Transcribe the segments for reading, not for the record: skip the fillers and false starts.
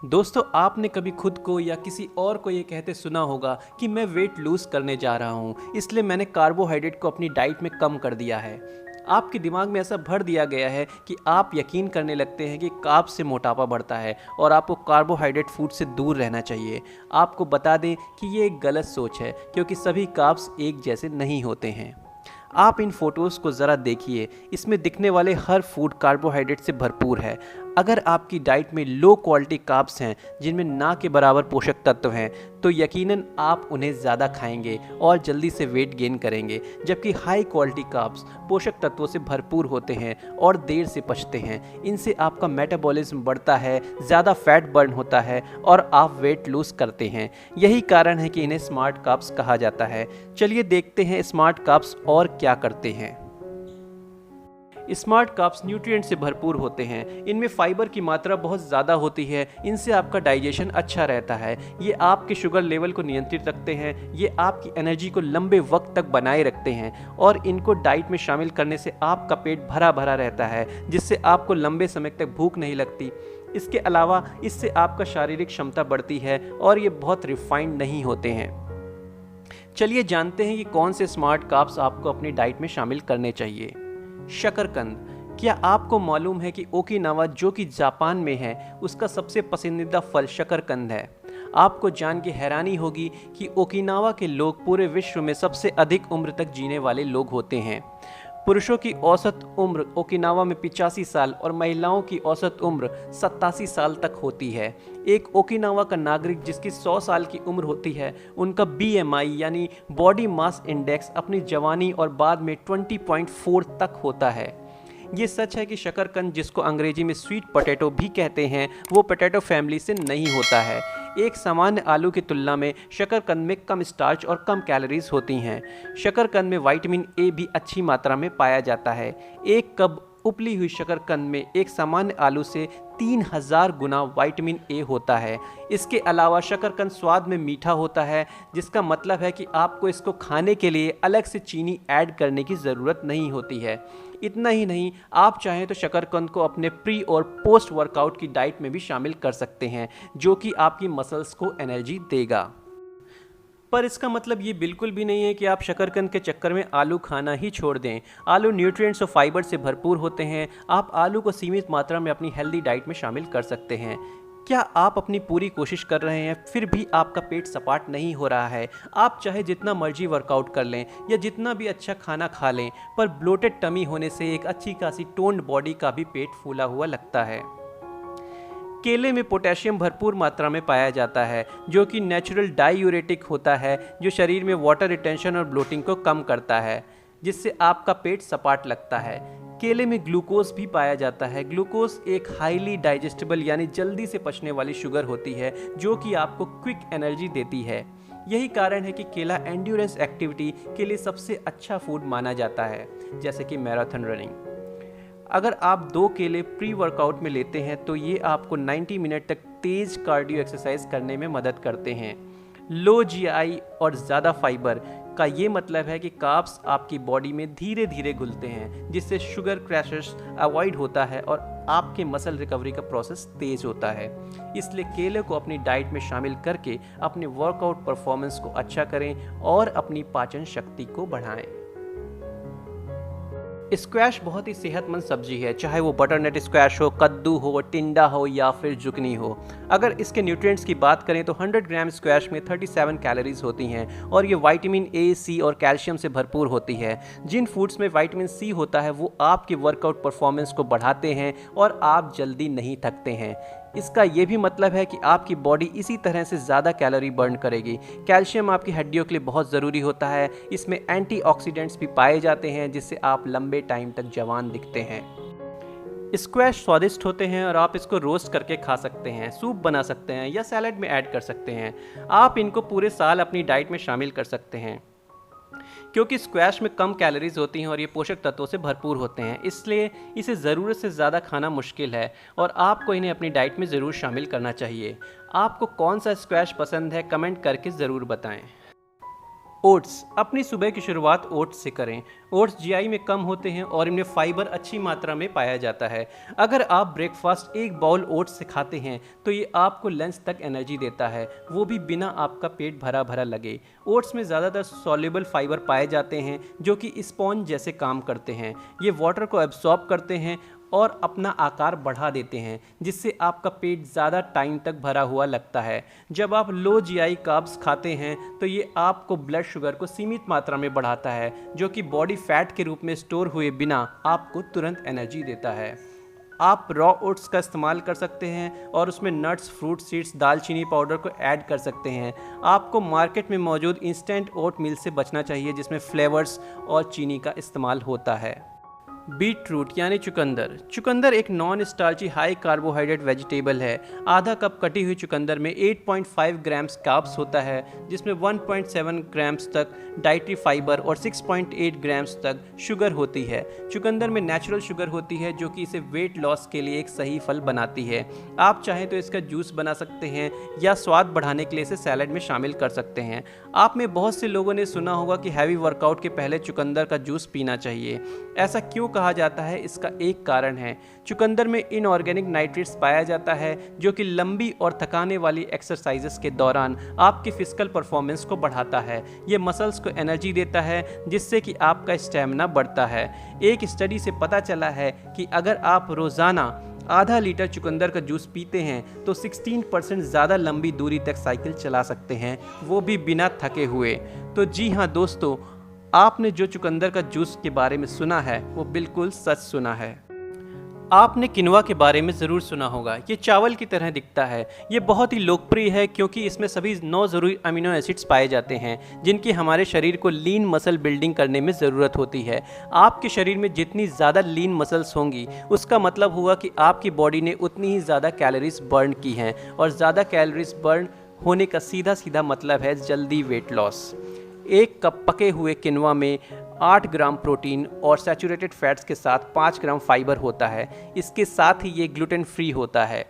दोस्तों, आपने कभी खुद को या किसी और को ये कहते सुना होगा कि मैं वेट लूज़ करने जा रहा हूँ, इसलिए मैंने कार्बोहाइड्रेट को अपनी डाइट में कम कर दिया है। आपके दिमाग में ऐसा भर दिया गया है कि आप यकीन करने लगते हैं कि कार्ब से मोटापा बढ़ता है और आपको कार्बोहाइड्रेट फूड से दूर रहना चाहिए। आपको बता दें कि ये एक गलत सोच है, क्योंकि सभी कार्ब्स एक जैसे नहीं होते हैं। आप इन फोटोज़ को ज़रा देखिए, इसमें दिखने वाले हर फूड कार्बोहाइड्रेट से भरपूर है। अगर आपकी डाइट में लो क्वालिटी कार्ब्स हैं जिनमें ना के बराबर पोषक तत्व हैं, तो यकीनन आप उन्हें ज़्यादा खाएंगे और जल्दी से वेट गेन करेंगे। जबकि हाई क्वालिटी कार्ब्स पोषक तत्वों से भरपूर होते हैं और देर से पचते हैं। इनसे आपका मेटाबॉलिज्म बढ़ता है, ज़्यादा फैट बर्न होता है और आप वेट लूज़ करते हैं। यही कारण है कि इन्हें स्मार्ट कार्ब्स कहा जाता है। चलिए देखते हैं स्मार्ट कार्ब्स और क्या करते हैं। स्मार्ट कार्ब्स न्यूट्रिएंट से भरपूर होते हैं। इनमें फाइबर की मात्रा बहुत ज़्यादा होती है। इनसे आपका डाइजेशन अच्छा रहता है। ये आपके शुगर लेवल को नियंत्रित रखते हैं। ये आपकी एनर्जी को लंबे वक्त तक बनाए रखते हैं और इनको डाइट में शामिल करने से आपका पेट भरा भरा रहता है, जिससे आपको लंबे समय तक भूख नहीं लगती। इसके अलावा इससे आपका शारीरिक क्षमता बढ़ती है और ये बहुत रिफाइंड नहीं होते हैं। चलिए जानते हैं कि कौन से स्मार्ट कार्ब्स आपको अपनी डाइट में शामिल करने चाहिए। शकरकंद। क्या आपको मालूम है कि ओकिनावा, जो कि जापान में है, उसका सबसे पसंदीदा फल शकरकंद है। आपको जान के हैरानी होगी कि ओकिनावा के लोग पूरे विश्व में सबसे अधिक उम्र तक जीने वाले लोग होते हैं। पुरुषों की औसत उम्र ओकिनावा में 85 साल और महिलाओं की औसत उम्र 87 साल तक होती है। एक ओकिनावा का नागरिक जिसकी 100 साल की उम्र होती है, उनका BMI यानी बॉडी मास इंडेक्स अपनी जवानी और बाद में 20.4 तक होता है। ये सच है कि शकरकंद, जिसको अंग्रेजी में स्वीट पोटैटो भी कहते हैं, वो पोटैटो फैमिली से नहीं होता है। एक सामान्य आलू की तुलना में शकरकंद में कम स्टार्च और कम कैलोरीज होती हैं। शकरकंद में विटामिन ए भी अच्छी मात्रा में पाया जाता है। एक कप उपली हुई शकरकंद में एक सामान्य आलू से 3000 गुना विटामिन ए होता है। इसके अलावा शकरकंद स्वाद में मीठा होता है, जिसका मतलब है कि आपको इसको खाने के लिए अलग से चीनी ऐड करने की ज़रूरत नहीं होती है। इतना ही नहीं, आप चाहें तो शकरकंद को अपने प्री और पोस्ट वर्कआउट की डाइट में भी शामिल कर सकते हैं, जो कि आपकी मसल्स को एनर्जी देगा। पर इसका मतलब ये बिल्कुल भी नहीं है कि आप शकरकंद के चक्कर में आलू खाना ही छोड़ दें। आलू न्यूट्रिएंट्स और फाइबर से भरपूर होते हैं। आप आलू को सीमित मात्रा में अपनी हेल्दी डाइट में शामिल कर सकते हैं। क्या आप अपनी पूरी कोशिश कर रहे हैं, फिर भी आपका पेट सपाट नहीं हो रहा है? आप चाहे जितना मर्जी वर्कआउट कर लें या जितना भी अच्छा खाना खा लें, पर ब्लोटेड टमी होने से एक अच्छी खासी टोन्ड बॉडी का भी पेट फूला हुआ लगता है। केले में पोटेशियम भरपूर मात्रा में पाया जाता है, जो कि नेचुरल डायूरेटिक होता है, जो शरीर में वाटर रिटेंशन और ब्लोटिंग को कम करता है, जिससे आपका पेट सपाट लगता है। केले में ग्लूकोज भी पाया जाता है। ग्लूकोज एक हाईली डाइजेस्टेबल यानी जल्दी से पचने वाली शुगर होती है, जो कि आपको क्विक एनर्जी देती है। यही कारण है कि केला एंड्योरेंस एक्टिविटी के लिए सबसे अच्छा फूड माना जाता है, जैसे कि मैराथन रनिंग। अगर आप 2 केले प्री वर्कआउट में लेते हैं, तो ये आपको 90 मिनट तक तेज़ कार्डियो एक्सरसाइज करने में मदद करते हैं। लो GI और ज़्यादा फाइबर का ये मतलब है कि कार्ब्स आपकी बॉडी में धीरे धीरे घुलते हैं, जिससे शुगर क्रैशेस अवॉइड होता है और आपके मसल रिकवरी का प्रोसेस तेज़ होता है। इसलिए केले को अपनी डाइट में शामिल करके अपने वर्कआउट परफॉर्मेंस को अच्छा करें और अपनी पाचन शक्ति को बढ़ाएं। स्क्वैश बहुत ही सेहतमंद सब्जी है, चाहे वो बटरनट स्क्वैश हो, कद्दू हो, टिंडा हो या फिर जुकनी हो। अगर इसके न्यूट्रिएंट्स की बात करें तो 100 ग्राम स्क्वैश में 37 कैलोरीज होती हैं और ये विटामिन ए, सी और कैल्शियम से भरपूर होती है। जिन फूड्स में विटामिन सी होता है, वो आपके वर्कआउट परफॉर्मेंस को बढ़ाते हैं और आप जल्दी नहीं थकते हैं। इसका ये भी मतलब है कि आपकी बॉडी इसी तरह से ज़्यादा कैलोरी बर्न करेगी। कैल्शियम आपकी हड्डियों के लिए बहुत ज़रूरी होता है। इसमें एंटीऑक्सीडेंट्स भी पाए जाते हैं, जिससे आप लंबे टाइम तक जवान दिखते हैं। स्क्वैश स्वादिष्ट होते हैं और आप इसको रोस्ट करके खा सकते हैं, सूप बना सकते हैं या सैलड में ऐड कर सकते हैं। आप इनको पूरे साल अपनी डाइट में शामिल कर सकते हैं, क्योंकि स्क्वैश में कम कैलोरीज होती हैं और ये पोषक तत्वों से भरपूर होते हैं। इसलिए इसे ज़रूरत से ज़्यादा खाना मुश्किल है और आपको इन्हें अपनी डाइट में ज़रूर शामिल करना चाहिए। आपको कौन सा स्क्वैश पसंद है, कमेंट करके ज़रूर बताएं। ओट्स। अपनी सुबह की शुरुआत ओट्स से करें। ओट्स जीआई में कम होते हैं और इनमें फाइबर अच्छी मात्रा में पाया जाता है। अगर आप ब्रेकफास्ट एक बाउल ओट्स से खाते हैं तो ये आपको लंच तक एनर्जी देता है, वो भी बिना आपका पेट भरा भरा लगे। ओट्स में ज़्यादातर सॉल्युबल फाइबर पाए जाते हैं जो कि स्पॉन्ज जैसे काम करते हैं। ये वाटर को एब्जॉर्ब करते हैं और अपना आकार बढ़ा देते हैं, जिससे आपका पेट ज़्यादा टाइम तक भरा हुआ लगता है। जब आप लो जीआई कार्ब्स खाते हैं तो ये आपको ब्लड शुगर को सीमित मात्रा में बढ़ाता है, जो कि बॉडी फैट के रूप में स्टोर हुए बिना आपको तुरंत एनर्जी देता है। आप रॉ ओट्स का इस्तेमाल कर सकते हैं और उसमें नट्स, फ्रूट सीड्स, दालचीनी पाउडर को ऐड कर सकते हैं। आपको मार्केट में मौजूद इंस्टेंट ओट मील से बचना चाहिए जिसमें फ्लेवर्स और चीनी का इस्तेमाल होता है। बीट रूट यानी चुकंदर। चुकंदर एक non starchy high carbohydrate vegetable है। आधा कप कटी हुई चुकंदर में 8.5 ग्राम्स कार्ब्स होता है, जिसमें 1.7 ग्राम्स तक डाइटरी फाइबर और 6.8 ग्राम्स तक शुगर होती है। चुकंदर में नेचुरल शुगर होती है जो कि इसे वेट लॉस के लिए एक सही फल बनाती है। आप चाहें तो इसका जूस बना सकते हैं या स्वाद बढ़ाने के लिए इसे सैलड में शामिल कर सकते हैं। आप में बहुत से लोगों ने सुना होगा कि हैवी वर्कआउट के पहले चुकंदर का जूस पीना चाहिए। ऐसा क्यों कहा जाता है? इसका एक कारण है, चुकंदर में इनऑर्गेनिक नाइट्रेट्स पाया जाता है जो कि लंबी और थकाने वाली एक्सरसाइजेस के दौरान आपकी फिजिकल परफॉर्मेंस को बढ़ाता है। ये मसल्स को एनर्जी देता है जिससे कि आपका स्टैमिना बढ़ता है। एक स्टडी से पता चला है कि अगर आप रोज़ाना आधा लीटर चुकंदर का जूस पीते हैं तो 16% ज़्यादा लंबी दूरी तक साइकिल चला सकते हैं, वो भी बिना थके हुए। तो जी हाँ दोस्तों, आपने जो चुकंदर का जूस के बारे में सुना है वो बिल्कुल सच सुना है। आपने किनवा के बारे में ज़रूर सुना होगा। ये चावल की तरह दिखता है। ये बहुत ही लोकप्रिय है क्योंकि इसमें सभी 9 ज़रूरी अमीनो एसिड्स पाए जाते हैं जिनकी हमारे शरीर को लीन मसल बिल्डिंग करने में ज़रूरत होती है। आपके शरीर में जितनी ज़्यादा लीन मसल्स होंगी उसका मतलब हुआ कि आपकी बॉडी ने उतनी ही ज़्यादा कैलोरीज बर्न की हैं, और ज़्यादा कैलोरीज बर्न होने का सीधा सीधा मतलब है जल्दी वेट लॉस। एक कप पके हुए किनवा में 8 ग्राम प्रोटीन और सैचुरेटेड फैट्स के साथ 5 ग्राम फाइबर होता है। इसके साथ ही ये ग्लूटेन फ्री होता है।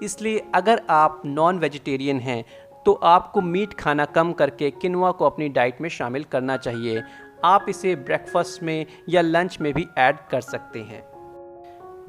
इसलिए अगर आप नॉन वेजिटेरियन हैं तो आपको मीट खाना कम करके किनवा को अपनी डाइट में शामिल करना चाहिए। आप इसे ब्रेकफास्ट में या लंच में भी ऐड कर सकते हैं।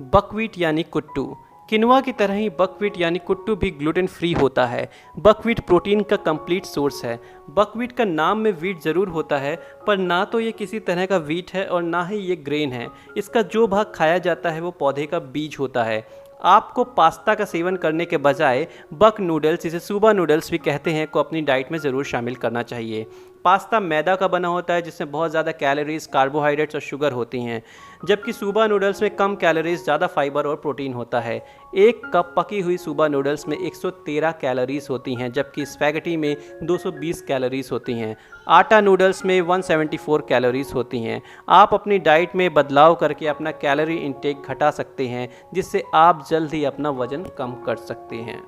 बकव्हीट यानी कुट्टू। किनवा की तरह ही बकव्हीट यानी कुट्टू भी ग्लूटेन फ्री होता है। बकव्हीट प्रोटीन का कंप्लीट सोर्स है। बकव्हीट का नाम में व्हीट ज़रूर होता है, पर ना तो ये किसी तरह का व्हीट है और ना ही ये ग्रेन है। इसका जो भाग खाया जाता है वो पौधे का बीज होता है। आपको पास्ता का सेवन करने के बजाय बक नूडल्स, जिसे सूबा नूडल्स भी कहते हैं, को अपनी डाइट में ज़रूर शामिल करना चाहिए। पास्ता मैदा का बना होता है जिसमें बहुत ज़्यादा कैलोरीज, कार्बोहाइड्रेट्स और शुगर होती हैं, जबकि सूबा नूडल्स में कम कैलोरीज, ज़्यादा फाइबर और प्रोटीन होता है। एक कप पकी हुई सूबा नूडल्स में 113 कैलोरीज होती हैं, जबकि स्पैगेटी में 220 कैलोरीज होती हैं। आटा नूडल्स में 174 कैलोरीज होती हैं। आप अपनी डाइट में बदलाव करके अपना कैलोरी इंटेक घटा सकते हैं, जिससे आप जल्द ही अपना वजन कम कर सकते हैं।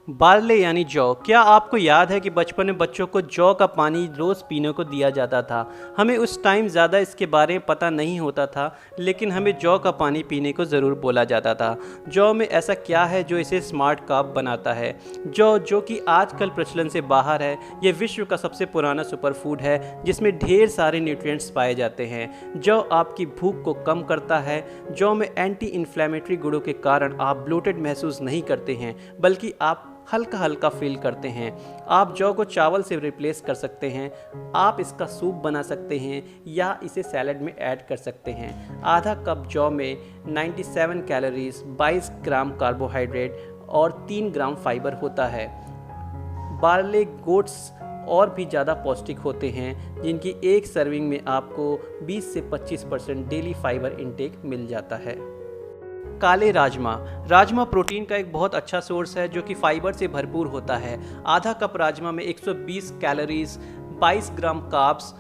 बार्ले यानी जौ। क्या आपको याद है कि बचपन में बच्चों को जौ का पानी रोज़ पीने को दिया जाता था? हमें उस टाइम ज़्यादा इसके बारे में पता नहीं होता था, लेकिन हमें जौ का पानी पीने को ज़रूर बोला जाता था। जौ में ऐसा क्या है जो इसे स्मार्ट कार्ब बनाता है? जौ, जो कि आजकल प्रचलन से बाहर है, ये विश्व का सबसे पुराना सुपर फूड है जिसमें ढेर सारे न्यूट्रिएंट्स पाए जाते हैं। जौ आपकी भूख को कम करता है। जौ में एंटी इन्फ्लेमेटरी गुणों के कारण आप ब्लोटेड महसूस नहीं करते हैं, बल्कि आप हल्का हल्का फील करते हैं। आप जौ को चावल से रिप्लेस कर सकते हैं। आप इसका सूप बना सकते हैं या इसे सैलड में ऐड कर सकते हैं। आधा कप जौ में 97 कैलोरीज, 22 ग्राम कार्बोहाइड्रेट और 3 ग्राम फाइबर होता है। बार्ले गोट्स और भी ज़्यादा पौष्टिक होते हैं, जिनकी एक सर्विंग में आपको 20 से 25% डेली फाइबर इंटेक मिल जाता है। काले राजमा। राजमा प्रोटीन का एक बहुत अच्छा सोर्स है जो कि फाइबर से भरपूर होता है। आधा कप राजमा में 120 कैलोरीज, 22 ग्राम कार्ब्स,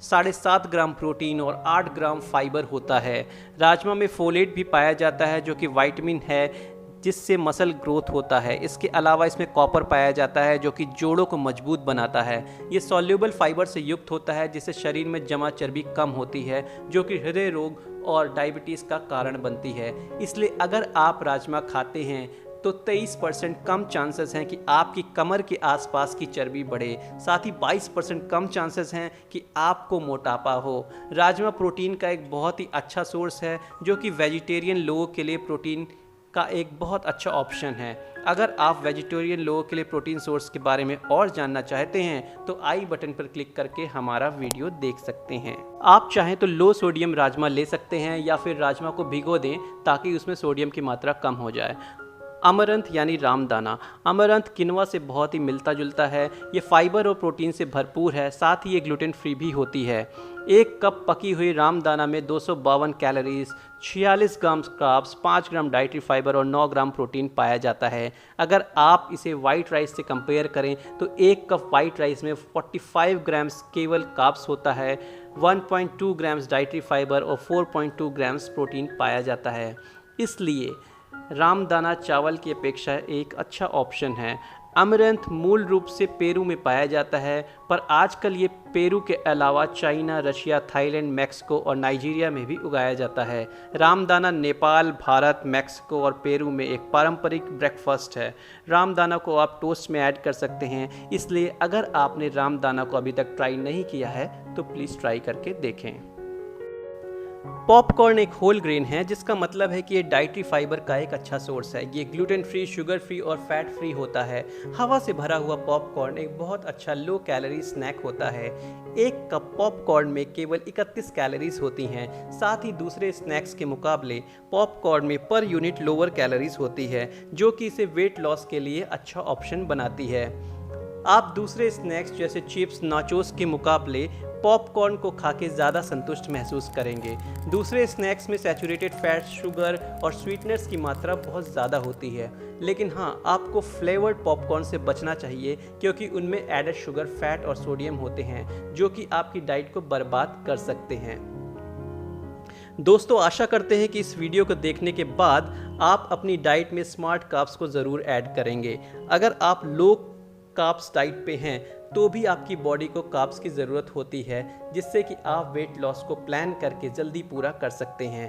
7.5 ग्राम प्रोटीन और 8 ग्राम फाइबर होता है। राजमा में फोलेट भी पाया जाता है जो कि विटामिन है जिससे मसल ग्रोथ होता है। इसके अलावा इसमें कॉपर पाया जाता है जो कि जोड़ों को मजबूत बनाता है। ये सॉल्युबल फाइबर से युक्त होता है जिससे शरीर में जमा चर्बी कम होती है जो कि हृदय रोग और डायबिटीज़ का कारण बनती है। इसलिए अगर आप राजमा खाते हैं तो 23% कम चांसेस हैं कि आपकी कमर के आसपास की चर्बी बढ़े। साथ ही 22% कम चांसेस हैं कि आपको मोटापा हो। राजमा प्रोटीन का एक बहुत ही अच्छा सोर्स है जो कि वेजिटेरियन लोगों के लिए प्रोटीन का एक बहुत अच्छा ऑप्शन है। अगर आप वेजिटेरियन लोगों के लिए प्रोटीन सोर्स के बारे में और जानना चाहते हैं तो आई बटन पर क्लिक करके हमारा वीडियो देख सकते हैं। आप चाहें तो लो सोडियम राजमा ले सकते हैं या फिर राजमा को भिगो दें ताकि उसमें सोडियम की मात्रा कम हो जाए। अमरंथ यानी रामदाना। अमरंथ किनवा से बहुत ही मिलता जुलता है। ये फाइबर और प्रोटीन से भरपूर है, साथ ही ये ग्लूटेन फ्री भी होती है। एक कप पकी हुई रामदाना में 252 कैलोरीज, 46 ग्राम कार्ब्स, 5 ग्राम डाइटरी फाइबर और 9 ग्राम प्रोटीन पाया जाता है। अगर आप इसे वाइट राइस से कंपेयर करें तो एक कप वाइट राइस में 45 ग्राम्स केवल कार्ब्स होता है, 1.2 ग्राम्स डाइटरी फाइबर और 4.2 ग्राम्स प्रोटीन पाया जाता है। इसलिए रामदाना चावल की अपेक्षा एक अच्छा ऑप्शन है। अमरंथ मूल रूप से पेरू में पाया जाता है, पर आजकल ये पेरू के अलावा चाइना, रशिया, थाईलैंड, मैक्सिको और नाइजीरिया में भी उगाया जाता है। रामदाना नेपाल, भारत, मैक्सिको और पेरू में एक पारंपरिक ब्रेकफास्ट है। रामदाना को आप टोस्ट में ऐड कर सकते हैं, इसलिए अगर आपने रामदाना को अभी तक ट्राई नहीं किया है तो प्लीज़ ट्राई करके देखें। पॉपकॉर्न एक होल ग्रेन है, जिसका मतलब है कि ये डाइटरी फाइबर का एक अच्छा सोर्स है। ये ग्लूटेन फ्री, शुगर फ्री और फैट फ्री होता है। हवा से भरा हुआ पॉपकॉर्न एक बहुत अच्छा लो कैलोरी स्नैक होता है। एक कप पॉपकॉर्न में केवल 31 कैलोरीज होती हैं। साथ ही दूसरे स्नैक्स के मुकाबले पॉपकॉर्न में पर यूनिट लोअर कैलोरीज होती है, जो कि इसे वेट लॉस के लिए अच्छा ऑप्शन बनाती है। आप दूसरे स्नैक्स जैसे चिप्स, नाचोस के मुकाबले पॉपकॉर्न को खाके ज़्यादा संतुष्ट महसूस करेंगे। दूसरे स्नैक्स में सैचुरेटेड फैट, शुगर और स्वीटनर्स की मात्रा बहुत ज़्यादा होती है, लेकिन हाँ, आपको फ्लेवर्ड पॉपकॉर्न से बचना चाहिए क्योंकि उनमें एडेड शुगर, फैट और सोडियम होते हैं जो कि आपकी डाइट को बर्बाद कर सकते हैं। दोस्तों, आशा करते हैं कि इस वीडियो को देखने के बाद आप अपनी डाइट में स्मार्ट कार्ब्स को ज़रूर ऐड करेंगे। अगर आप लो कार्ब्स डाइट पे हैं तो भी आपकी बॉडी को कार्ब्स की ज़रूरत होती है, जिससे कि आप वेट लॉस को प्लान करके जल्दी पूरा कर सकते हैं।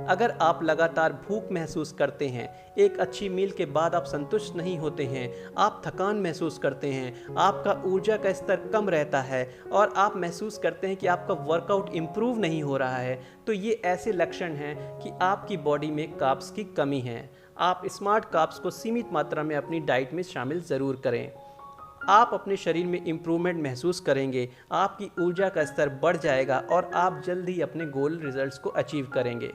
अगर आप लगातार भूख महसूस करते हैं, एक अच्छी मील के बाद आप संतुष्ट नहीं होते हैं, आप थकान महसूस करते हैं, आपका ऊर्जा का स्तर कम रहता है और आप महसूस करते हैं कि आपका वर्कआउट इम्प्रूव नहीं हो रहा है, तो ये ऐसे लक्षण हैं कि आपकी बॉडी में कार्ब्स की कमी है। आप स्मार्ट कार्ब्स को सीमित मात्रा में अपनी डाइट में शामिल ज़रूर करें। आप अपने शरीर में इम्प्रूवमेंट महसूस करेंगे, आपकी ऊर्जा का स्तर बढ़ जाएगा और आप जल्द ही अपने गोल रिजल्ट्स को अचीव करेंगे।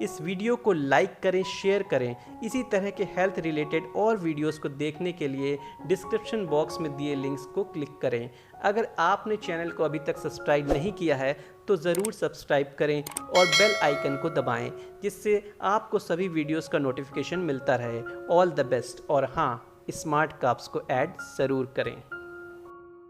इस वीडियो को लाइक करें, शेयर करें। इसी तरह के हेल्थ रिलेटेड और वीडियोस को देखने के लिए डिस्क्रिप्शन बॉक्स में दिए लिंक्स को क्लिक करें। अगर आपने चैनल को अभी तक सब्सक्राइब नहीं किया है तो ज़रूर सब्सक्राइब करें और बेल आइकन को दबाएं, जिससे आपको सभी वीडियोस का नोटिफिकेशन मिलता रहे। ऑल द बेस्ट, और हाँ, स्मार्ट कार्ब्स को ऐड ज़रूर करें।